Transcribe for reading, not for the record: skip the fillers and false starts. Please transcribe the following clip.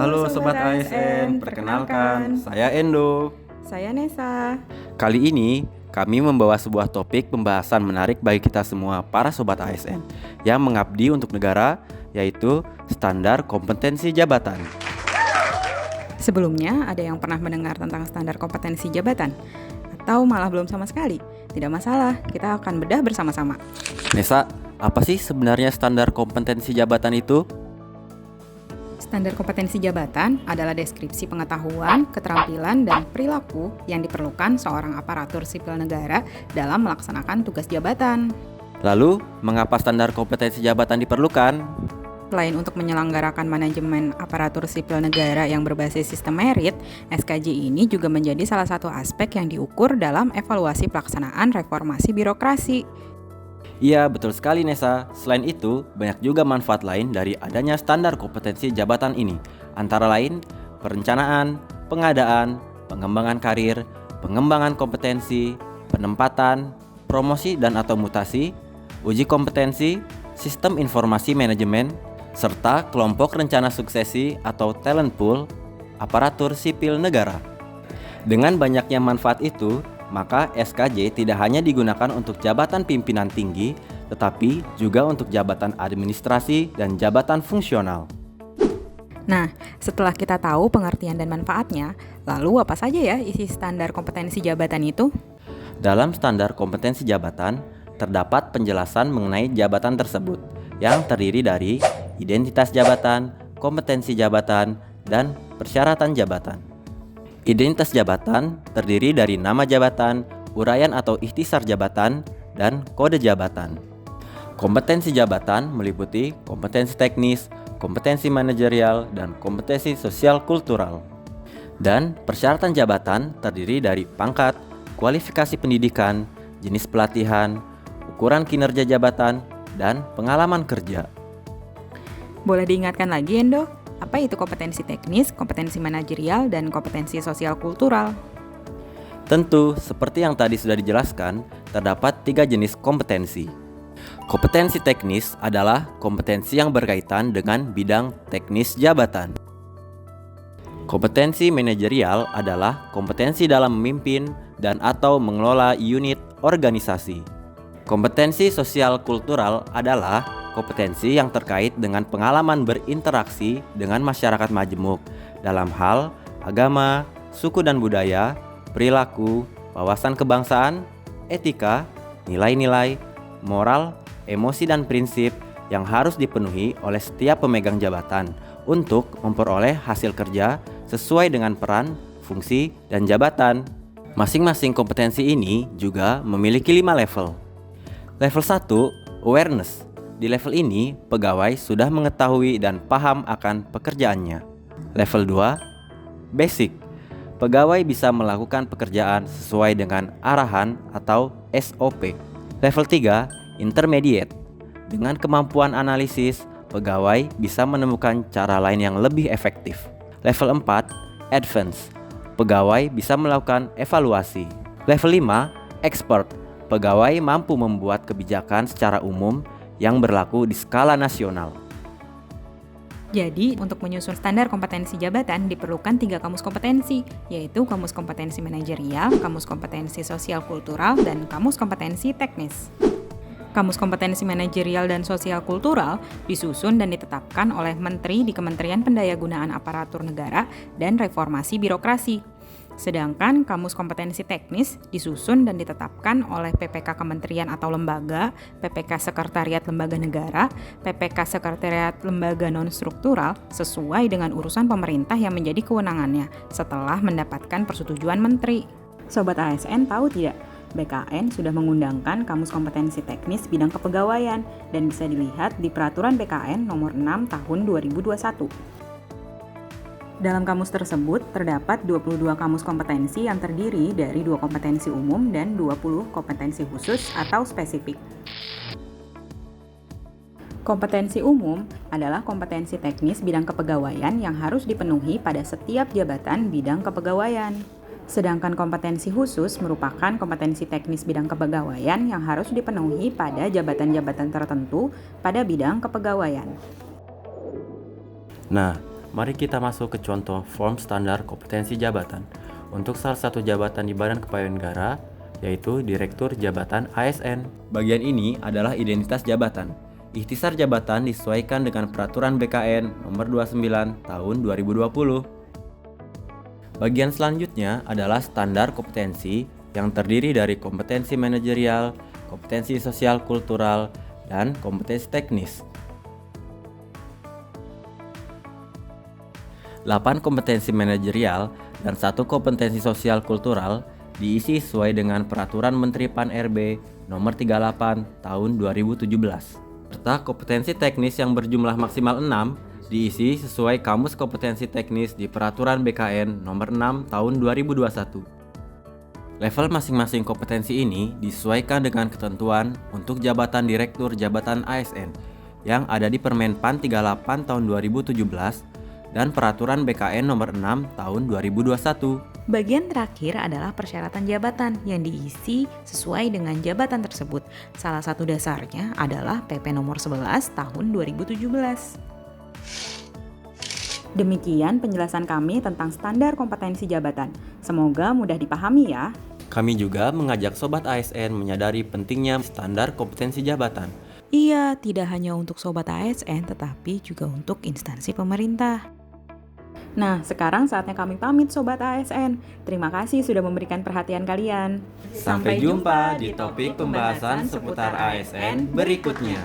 Halo Sobat ASN, perkenalkan, saya Endo. Saya Nesa. Kali ini kami membawa sebuah topik pembahasan menarik bagi kita semua para Sobat ASN yang mengabdi untuk negara, yaitu standar kompetensi jabatan. Sebelumnya ada yang pernah mendengar tentang standar kompetensi jabatan? Atau malah belum sama sekali? Tidak masalah, kita akan bedah bersama-sama. Nesa, apa sih sebenarnya standar kompetensi jabatan itu? Standar kompetensi jabatan adalah deskripsi pengetahuan, keterampilan, dan perilaku yang diperlukan seorang aparatur sipil negara dalam melaksanakan tugas jabatan. Lalu, mengapa standar kompetensi jabatan diperlukan? Selain untuk menyelenggarakan manajemen aparatur sipil negara yang berbasis sistem merit, SKJ ini juga menjadi salah satu aspek yang diukur dalam evaluasi pelaksanaan reformasi birokrasi. Iya, betul sekali Nesa. Selain itu, banyak juga manfaat lain dari adanya standar kompetensi jabatan ini. Antara lain, perencanaan, pengadaan, pengembangan karir, pengembangan kompetensi, penempatan, promosi dan atau mutasi, uji kompetensi, sistem informasi manajemen, serta kelompok rencana suksesi atau talent pool aparatur sipil negara. Dengan banyaknya manfaat itu, maka SKJ tidak hanya digunakan untuk jabatan pimpinan tinggi, tetapi juga untuk jabatan administrasi dan jabatan fungsional. Nah, setelah kita tahu pengertian dan manfaatnya, lalu apa saja ya isi standar kompetensi jabatan itu? Dalam standar kompetensi jabatan, terdapat penjelasan mengenai jabatan tersebut, yang terdiri dari identitas jabatan, kompetensi jabatan, dan persyaratan jabatan. Identitas jabatan terdiri dari nama jabatan, uraian atau ikhtisar jabatan, dan kode jabatan. Kompetensi jabatan meliputi kompetensi teknis, kompetensi manajerial, dan kompetensi sosial kultural. Dan persyaratan jabatan terdiri dari pangkat, kualifikasi pendidikan, jenis pelatihan, ukuran kinerja jabatan, dan pengalaman kerja. Boleh diingatkan lagi, Endo? Apa itu kompetensi teknis, kompetensi manajerial, dan kompetensi sosial kultural? Tentu, seperti yang tadi sudah dijelaskan, terdapat 3 jenis kompetensi. Kompetensi teknis adalah kompetensi yang berkaitan dengan bidang teknis jabatan. Kompetensi manajerial adalah kompetensi dalam memimpin dan atau mengelola unit organisasi. Kompetensi sosial kultural adalah kompetensi yang terkait dengan pengalaman berinteraksi dengan masyarakat majemuk dalam hal agama, suku dan budaya, perilaku, wawasan kebangsaan, etika, nilai-nilai, moral, emosi dan prinsip yang harus dipenuhi oleh setiap pemegang jabatan untuk memperoleh hasil kerja sesuai dengan peran, fungsi, dan jabatan. Masing-masing kompetensi ini juga memiliki 5 level. Level 1, awareness. Di level ini, pegawai sudah mengetahui dan paham akan pekerjaannya. Level 2, basic. Pegawai bisa melakukan pekerjaan sesuai dengan arahan atau SOP. Level 3, intermediate. Dengan kemampuan analisis, pegawai bisa menemukan cara lain yang lebih efektif. Level 4, advance. Pegawai bisa melakukan evaluasi. Level 5, expert. Pegawai mampu membuat kebijakan secara umum yang berlaku di skala nasional. Jadi, untuk menyusun standar kompetensi jabatan diperlukan 3 kamus kompetensi, yaitu kamus kompetensi manajerial, kamus kompetensi sosial kultural, dan kamus kompetensi teknis. Kamus kompetensi manajerial dan sosial kultural disusun dan ditetapkan oleh Menteri di Kementerian Pendayagunaan Aparatur Negara dan Reformasi Birokrasi. Sedangkan kamus kompetensi teknis disusun dan ditetapkan oleh PPK Kementerian atau Lembaga, PPK Sekretariat Lembaga Negara, PPK Sekretariat Lembaga Non-Struktural sesuai dengan urusan pemerintah yang menjadi kewenangannya setelah mendapatkan persetujuan Menteri. Sobat ASN tahu tidak? BKN sudah mengundangkan kamus kompetensi teknis bidang kepegawaian dan bisa dilihat di Peraturan BKN Nomor 6 Tahun 2021. Dalam kamus tersebut terdapat 22 kamus kompetensi yang terdiri dari 2 kompetensi umum dan 20 kompetensi khusus atau spesifik. Kompetensi umum adalah kompetensi teknis bidang kepegawaian yang harus dipenuhi pada setiap jabatan bidang kepegawaian. Sedangkan kompetensi khusus merupakan kompetensi teknis bidang kepegawaian yang harus dipenuhi pada jabatan-jabatan tertentu pada bidang kepegawaian. Nah, Mari kita masuk ke contoh form standar kompetensi jabatan untuk salah satu jabatan di Badan Kepegawaian Negara, yaitu Direktur Jabatan ASN. Bagian ini adalah identitas jabatan. Ikhtisar jabatan disesuaikan dengan Peraturan BKN Nomor 29 Tahun 2020. Bagian selanjutnya adalah standar kompetensi yang terdiri dari kompetensi manajerial, kompetensi sosial kultural, dan kompetensi teknis. 8 kompetensi manajerial dan 1 kompetensi sosial kultural diisi sesuai dengan Peraturan Menteri Pan-RB Nomor 38 Tahun 2017. Serta kompetensi teknis yang berjumlah maksimal 6 diisi sesuai Kamus Kompetensi Teknis di Peraturan BKN Nomor 6 Tahun 2021. Level masing-masing kompetensi ini disesuaikan dengan ketentuan untuk jabatan Direktur Jabatan ASN yang ada di Permen Pan 38 Tahun 2017 dan Peraturan BKN Nomor 6 Tahun 2021. Bagian terakhir adalah persyaratan jabatan yang diisi sesuai dengan jabatan tersebut. Salah satu dasarnya adalah PP Nomor 11 Tahun 2017. Demikian penjelasan kami tentang standar kompetensi jabatan. Semoga mudah dipahami ya. Kami juga mengajak Sobat ASN menyadari pentingnya standar kompetensi jabatan. Iya, tidak hanya untuk Sobat ASN, tetapi juga untuk instansi pemerintah. Nah, sekarang saatnya kami pamit Sobat ASN. Terima kasih sudah memberikan perhatian kalian. Sampai jumpa di topik pembahasan seputar ASN berikutnya.